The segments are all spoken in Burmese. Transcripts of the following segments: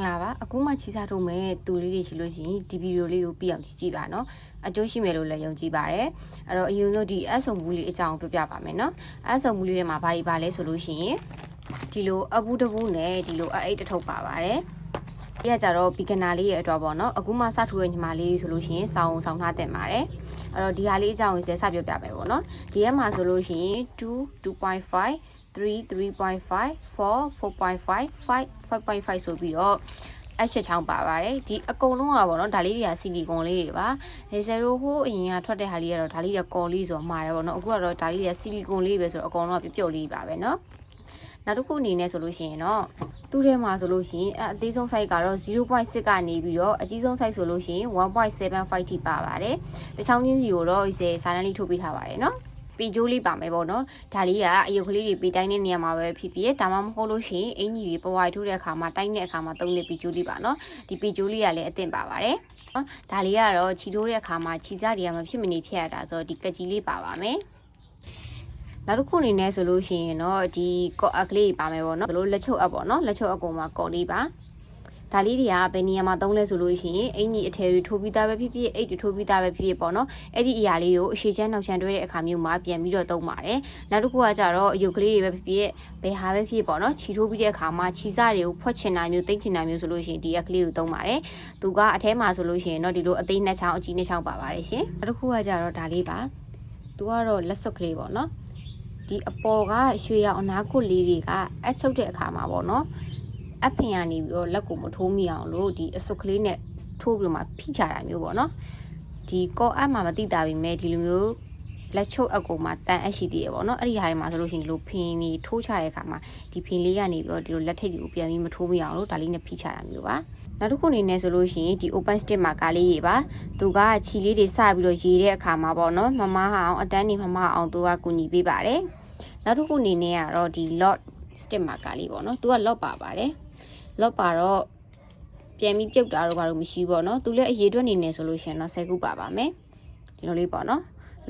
ငါပါအခုမှချီစားထုတ်မဲ့သူလေးတွေရှိလို့ရှိရင်ဒီဗီဒီယိုလေးကိုပြအောင်ကြည့်ပါနော်အကျိုးရှိမယ်လို့လည်းယုံကြည်ပါတယ်အဲ့တော့အရင်ဆုံးဒီအဆုံဘူးလေးအကြောင်းပြောပြပါမယ်နော်အဆုံဘူးလေးတွေမှာဘာတွေပါလဲဆိုလို့ရှိရင်ဒီလိုအဘူးတဘူးနဲ့ဒီလိုအိတ်တစ်ထုပ်ပါပါတယ်ဒီကကြတော့ beginner လေးရဲ့အတွက်ပေါ့နော်အခုမှစထူတဲ့ညီမလေးဆိုလို့ရှိရင်ဆောင်းထားတင်ပါတယ်အဲ့တော့ဒီဟာလေးအကြောင်းကိုစပြောပြမယ်ပေါ့နော်ဒီထဲမှာဆိုလို့ရှိရင်2 2.5 3 3.5 4 4.5 5 5.5 ဆိုပြီးတော့အချက်ချောင်းပါပါတယ်ဒီအကုန်လုံးကပေါ့နော်ဒါလေးတွေကဆီလီကွန်လေးတွေပါလေဆယ်တို့ဟိုအရင်ကထွက်တဲ့ဟာလေးကတော့ဒါလေးကကော်လေးဆိုမှာတယ်ပေါ့နော်အခုကတော့ဒါလေးတွေကဆီလီကွန်လေးပဲဆိုတော့အကုန်လုံးကပြုတ်လေးပါပဲနော်နောက်တစ်ခုအနေနဲ့ဆိုလို့ရှိရင်တော့သူ့ထဲမှာဆိုလို့ရှိရင်အသေးဆုံး size ကတော့ 0.6 ကနေပြီးတော့အကြီးဆုံး size ဆိုလို့ရှိရင် 1.75 ထိပါပါတယ်တချောင်းချင်းစီကိုတော့စာတန်းလေးထုတ်ပေးထားပါတယ်နော်ပီဂျိုးလေးပါမယ်ပေါ့နော်ဒါလေးကအယုတ်ကလေးတွေပေးတိုင်းတဲ့နေရာမှာပဲဖြစ်ဖြစ်ဒါမှမဟုတ်လို့ရှိရင်အင်ကြီးတွေပဝိုင်ထိုးတဲ့အခါမှာတိုင်းတဲ့အခါမှာသုံးတဲ့ပီဂျိုးလေးပါနော်ဒီပီဂျိုးလေးကလည်းအသင့်ပါပါတယ်နော်ဒါလေးကတော့ခြီထိုးတဲ့အခါမှာခြီစားတွေကမဖြစ်မနေဖြတ်ရတာဆိုတော့ဒီကကြီးလေးပါပါမယ်နောက်တစ်ခုအနေနဲ့ဆိုလို့ရှိရင်တော့ဒီကော့အကလေးပါမယ်ပေါ့နော်ဒါလိုလက်ချုပ်အပ်ပေါ့နော်လက်ချုပ်အကောင်မှာကော်လေးပါဒါလေးတွေကဘယ်နေရာမှာသုံးလဲဆိုလို့ရှိရင်အင်ကြီးအထည်တွေထိုးပြီးသားပဲဖြစ်ဖြစ်အိတ်တွေထိုးပြီးသားပဲဖြစ်ဖြစ်ပေါ့နော်အဲ့ဒီအရာလေးကိုအရှိချမ်းနောက်ချမ်းတွဲတဲ့အခါမျိုးမှာပြန်ပြီးတော့သုံးပါတယ်နောက်တစ်ခုကကြတော့အယုတ်ကလေးတွေပဲဖြစ်ဖြစ်ဘယ်ဟာပဲဖြစ်ပေါ့နော်ခြီထိုးပြီးတဲ့အခါမှာခြီစတွေကိုဖွက်ချင်တာမျိုးသိမ့်ချင်တာမျိုးဆိုလို့ရှိရင်ဒီအကလေးကိုသုံးပါတယ်သူကအထဲမှာဆိုလို့ရှိရင်တော့ဒီလိုအသေးနှစ်ချောင်းအကြီးနှစ်ချောင်းပါပါတယ်ရှင်နောက်တစ်ခုကကြတော့ဒါလေးပါသူကတော့လက်စွပ်ကလေးပေါ့နော်ဒီအပေါ်ကရွှေရောင်အနားကုတ်လေးတွေကအချုပ်တဲ့အခါမှာပေါ့နော်အဖင်ကနေပြီးတော့လက်ကိုမထိုးမိအောင်လို့ဒီအစွပ်ကလေးနဲ့ထိုးပြီးမှဖိချတာမျိုးပေါ့နော်ဒီကောအပ်မှာမတိတာပြီမဲ့ဒီလိုမျိုးလက်ချုပ်အကူမှာတန်အပ်ရှိသေးရပေါ့နော်အဲ့ဒီဟာတွေမှာဆိုလို့ရှိရင်ဒီလိုဖင်နေထိုးချတဲ့အခါမှာဒီဖင်လေးကနေပြီးတော့ဒီလိုလက်ထိပ်တွေကိုပြန်ပြီးမထိုးမိအောင်လို့ဒါလေးနဲ့ဖိချတာမျိုးပါနောက်တစ်ခုအနေနဲ့ဆိုလို့ရှိရင်ဒီ open stick မှာကားလေးတွေပါသူကခြီလေးတွေစပြီးတော့ရေးတဲ့အခါမှာပေါ့နော်မမအောင်အတန်းနေမမအောင်သူကကူညီပေးပါတယ်နောက်တစ်ခုအနေနဲ့ကတော့ဒီ lot stick မှာကားလေးပေါ့နော်သူက lot ပါပါတယ် lot ပါတော့ပြန်ပြီးပြုတ်တာတော့ဘာလို့မရှိဘူးပေါ့နော်သူလည်းအရေးအတွက်နေနေဆိုလို့ရှိရင်တော့10ခုပါပါမယ်ဒီလိုလေးပေါ့နော်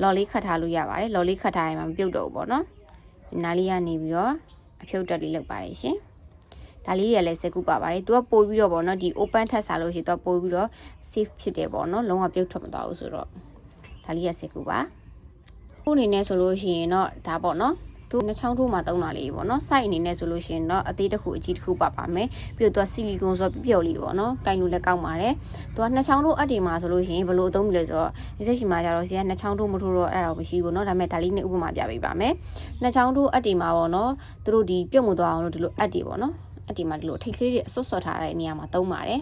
lot လေးခတ်ထားလို့ရပါတယ် lot လေးခတ်ထားရင်မှမပြုတ်တော့ဘူးပေါ့နော်ဒီနားလေးကနေပြီးတော့အဖြုတ်တက်လေးလုပ်ပါတယ်ရှင်ဒါလေးတွေလည်း10ခုပါပါတယ်သူကပို့ပြီးတော့ပေါ့နော်ဒီ open ထပ်စားလို့ရှိရင်သူကပို့ပြီးတော့ safe ဖြစ်တယ်ပေါ့နော်လုံးဝပြုတ်ထွက်မသွားဘူးဆိုတော့ဒါလေးက10ခုပါခုအနေနဲ့ဆိုလို့ရှိရင်တော့ဒါပေါ့နော်သူနှစ်ချောင်းထိုးမှာတုံးတာလေးပေါ့နော် site အနေနဲ့ဆိုလို့ရှိရင်တော့အသေးတစ်ခုအကြီးတစ်ခုပါပါမယ်ပြီးတော့သူကဆီလီကွန်ဆိုတော့ပြုတ်လေးပေါ့နော်ကင်လို့လည်းကောက်ပါတယ်သူကနှစ်ချောင်းထိုးအပ်တွေမှာဆိုလို့ရှိရင်ဘယ်လိုအသုံးမလဲဆိုတော့ဒီစိတ်ရှိမှာကြတော့စီကနှစ်ချောင်းထိုးမထိုးတော့အဲ့ဒါမရှိဘူးเนาะဒါပေမဲ့ဒါလေးနဲ့ဥပမာပြပေးပါမယ်နှစ်ချောင်းထိုးအပ်တွေမှာပေါ့နော်သူတို့ဒီပြုတ်မသွားအောင်လို့ဒီလိုအပ်တွေပေါ့နော်အပ်တွေမှာဒီလိုထိတ်ကလေးတွေအစွတ်စွတ်ထားတဲ့နေရာမှာသုံးပါတယ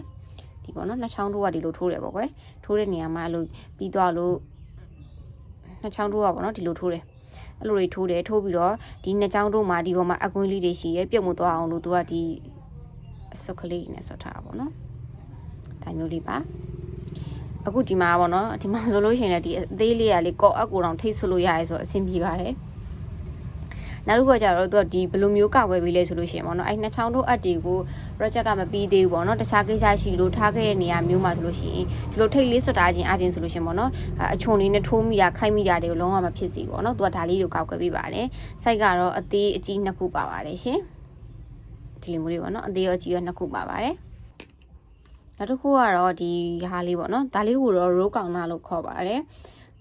်ဒီပေါ့နော်နှစ်ချောင်းထိုးကဒီလိုထိုးတယ်ပေါ့ကွယ်ထိုးတဲ့နေရာမှာအဲ့လိုပြီးသွားလို့နှစ်ချောင်းထိုးကပေါ့နော်ဒီလိုထိုးတယ်အဲ့လိုတွေထိုးတယ်ထိုးပြီးတော့ဒီနှစ်ချောင်းတို့မှာဒီပေါ်မှာအကွင်းလေးတွေရှိရဲပြုတ်မသွားအောင်လို့သူကဒီအစွပ်ကလေးနဲ့ဆွတ်ထားတာပေါ့နော်ဒါမျိုးလေးပါအခုဒီမှာပေါ့နော်ဒီမှာဆိုလို့ရှိရင်လည်းဒီအသေးလေးကလေကော့အပ်ကိုတောင်ထိတ်ဆွလို့ရတယ်ဆိုတော့အဆင်ပြေပါတယ်နောက်တစ်ခုကကြတော့သူကဒီဘယ်လိုမျိုးကောက်ွယ်ပေးလဲဆိုလို့ရှိရင်ပေါ့နော်အဲ့နှစ်ချောင်းတို့အပ်တွေကို project ကမပြီးသေးဘူးပေါ့နော်တခြားကိစ္စရှိလို့ထားခဲ့တဲ့နေရာမျိုးမှာဆိုလို့ရှိရင်ဒီလိုထိတ်လေးဆွတ်ထားခြင်းအပြင်ဆိုလို့ရှိရင်ပေါ့နော်အချုံလေးနဲ့ထိုးမိတာခိုက်မိတာတွေကိုလုံးဝမဖြစ်စေဘူးပေါ့နော်သူကဒါလေးကိုကောက်ွယ်ပေးပါတယ်စိုက်ကတော့အသေးအကြီးနှစ်ခုပါပါတယ်ရှင်ဒီလိုမျိုးလေးပေါ့နော်အသေးရောအကြီးရောနှစ်ခုပါပါတယ်နောက်တစ်ခုကတော့ဒီဟာလေးပေါ့နော်ဒါလေးကိုတော့ row counter လို့ခေါ်ပါတယ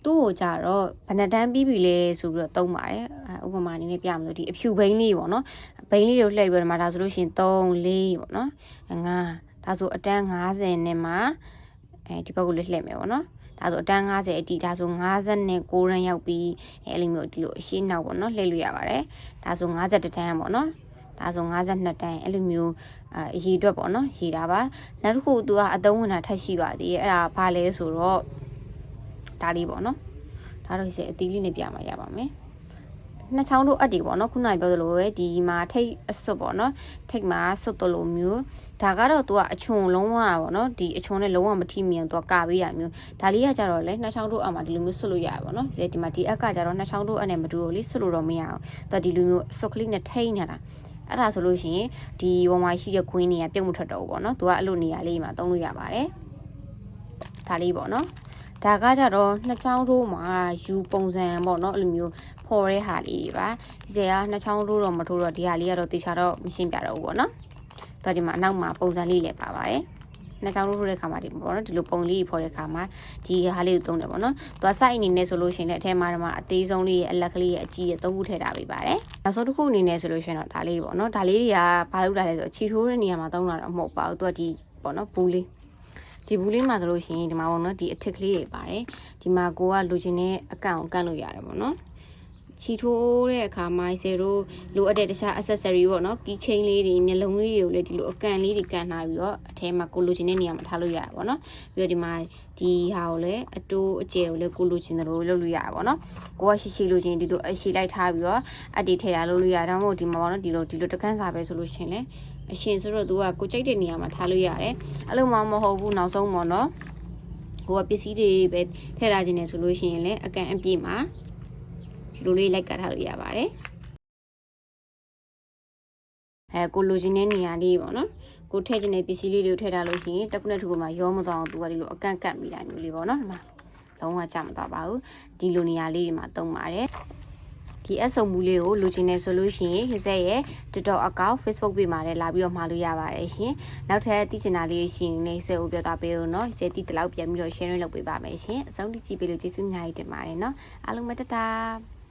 ်သူ့ကိုကြတော့ဘယ်နှတန်းပြီးပြီလဲဆိုပြီးတော့သုံးပါတယ်ဥပမာအနေနဲ့ပြမလို့ဒီအဖြူဘိန်းလေးပေါ့နော်ဘိန်းလေးကိုလှည့်ပြီးတော့မှဒါဆိုလို့ရှိရင်3 4ပေါ့နော်5ဒါဆိုအတန်း50နဲ့မှဒီဘက်ကိုလှည့်မယ်ပေါ့နော်ဒါဆိုအတန်း50အတိဒါဆို59ရန်ရောက်ပြီးအဲ့လိုမျိုးဒီလိုအရှိနောက်ပေါ့နော်လှည့်လို့ရပါတယ်ဒါဆို50တန်းပေါ့နော်ဒါဆို52တန်းအဲ့လိုမျိုးအရေးအတွက်ပေါ့နော်ရေးတာပါနောက်တစ်ခုသူကအသုံးဝင်တာထပ်ရှိပါသေးတယ်အဲ့ဒါဘာလဲဆိုတော့ဒါလေးပေါ့နော်ဒါတော့အသီးလေးနဲ့ပြမှာရပါမယ်နှစ်ချောင်းတို့အပ်တွေပေါ့နော်ခုနကပြောသလိုပဲဒီမှာထိတ်အစွတ်ပေါ့နော်ထိတ်မှာစွတ်တလို့မျိုးဒါကတော့သူကအချွန်လုံးဝပေါ့နော်ဒီအချွန်နဲ့လုံးဝမထိမိအောင်သူကကာပေးရမျိုးဒါလေးကကြတော့လေနှစ်ချောင်းတို့အပ်မှာဒီလိုမျိုးစွတ်လို့ရပါပေါ့နော်ဒီမှာဒီအက်ကကြတော့နှစ်ချောင်းတို့အပ်နဲ့မတူတော့လေစွတ်လို့တော့မရအောင်သူကဒီလိုမျိုးစွတ်ကလေးနဲ့ထိတ်နေတာအဲ့ဒါဆိုလို့ရှိရင်ဒီဝမ်ဝိုင်ရှိတဲ့ခွင်းတွေကပြုတ်မထွက်တော့ဘူးပေါ့နော်သူကအဲ့လိုနေရာလေးမှာသုံးလို့ရပါတယ်ဒါလေးပေါ့နော်ဒါကကြတော့နှစ်ချောင်းတို့မှာယူပုံစံပေါ့နော်အဲ့လိုမျိုးဖော်တဲ့ဟာလေးတွေပါဒီကနှစ်ချောင်းတို့တော့မထိုးတော့ဒီဟာလေးကတော့တေချာတော့မရှင်းပြတော့ဘူးပေါ့နော် တော့ဒီမှာအနောက်မှာပုံစံလေးလည်းပါပါတယ်နှစ်ချောင်းလို့ထိုးတဲ့ခါမှာဒီပေါ့နော်ဒီလိုပုံလေးဖော်တဲ့ခါမှာဒီဟာလေးကိုသုံးတယ်ပေါ့နော်သူက site အနေနဲ့ဆိုလို့ရှိရင်လည်းအထဲမှာအသေးဆုံးလေးရဲ့အလက်ကလေးရဲ့အကြီးရဲ့သုံးခုထည့်ထားပေးပါတယ်နောက်ဆုံးတစ်ခုအနေနဲ့ဆိုလို့ရှိရင်တော့ဒါလေးပေါ့နော်ဒါလေးတွေကဘာလို့လာလဲဆိုတော့ချီထိုးတဲ့နေရာမှာသုံးတာတော့မဟုတ်ပါဘူးသူကဒီပေါ့နော်ဘူးလေးဒီဘူးလေးမှာဆိုလို့ရှိရင်ဒီမှာပေါ့နော်ဒီအထက်ကလေးတွေပါတယ်ဒီမှာကိုကလိုချင်တဲ့အကန့်ကိုကန့်လို့ရတယ်ပေါ့နော်ချီထိုးတဲ့အခါမှာဆယ်တို့လိုအပ်တဲ့တခြား accessory ပေါ့နော် key chain လေးတွေမျက်လုံးလေးတွေကိုလည်းဒီလိုအကန့်လေးတွေကန်ထားပြီးတော့အထဲမှာကိုလိုချင်တဲ့နေရာမှာထားလို့ရတာပေါ့နော်ပြီးတော့ဒီမှာဒီဟာကိုလည်းအတိုးအကျယ်ကိုလည်းကိုလိုချင်တယ်လို့လုပ်လို့ရတာပေါ့နော်ကိုကရှိလိုချင်ဒီလိုအရှိလိုက်ထားပြီးတော့အတ္တိထည့်တာလုပ်လို့ရတာမဟုတ်ဒီမှာပေါ့နော်ဒီလိုတကန်းစာပဲဆိုလို့ရှိရင်လည်းအရှင်ဆိုတော့သူကကိုကြိုက်တဲ့နေရာမှာထားလို့ရတယ်အဲ့လိုမှမဟုတ်ဘူးနောက်ဆုံးပေါ့နော်ကိုကပစ္စည်းတွေပဲထည့်ထားခြင်းနဲ့ဆိုလို့ရှိရင်လည်းအကန့်အပြည့်မှာလိုလေးလိုက်ကထားလို့ရပါတယ်ကိုလိုချင်တဲ့နေရာလေးပေါ့နော်ကိုထည့်ချင်တဲ့ပစ္စည်းလေးတွေကိုထည့်ထားလို့ရှိရင်တခုနဲ့တစ်ခုမှာရောမသွားအောင်သူကဒီလိုအကန့်ကတ်မိတာမျိုးလေးပေါ့နော်ဒီမှာလုံးဝကြမသွားပါဘူးဒီလိုနေရာလေးတွေမှာသုံးပါတယ်ဒီအဆုံမှုလေးကိုလိုချင်နေဆိုလို့ရှိရင် Hizet ရဲ့ TikTok account Facebook page မှာလည်းလာပြီးတော့မှာလို့ရပါတယ်ရှင်နောက်ထပ်သိချင်တာလေးရှိရင်လည်း Hizet ကိုပြောတာပေးဦးနော် Hizet တီးတလောက်ပြန်ပြီးတော့ share လုပ်ပေးပါမယ်ရှင်အဆုံးထိကြည့်ပေးလို့ကျေးဇူးအများကြီးတင်ပါတယ်နော်အားလုံးပဲတတာ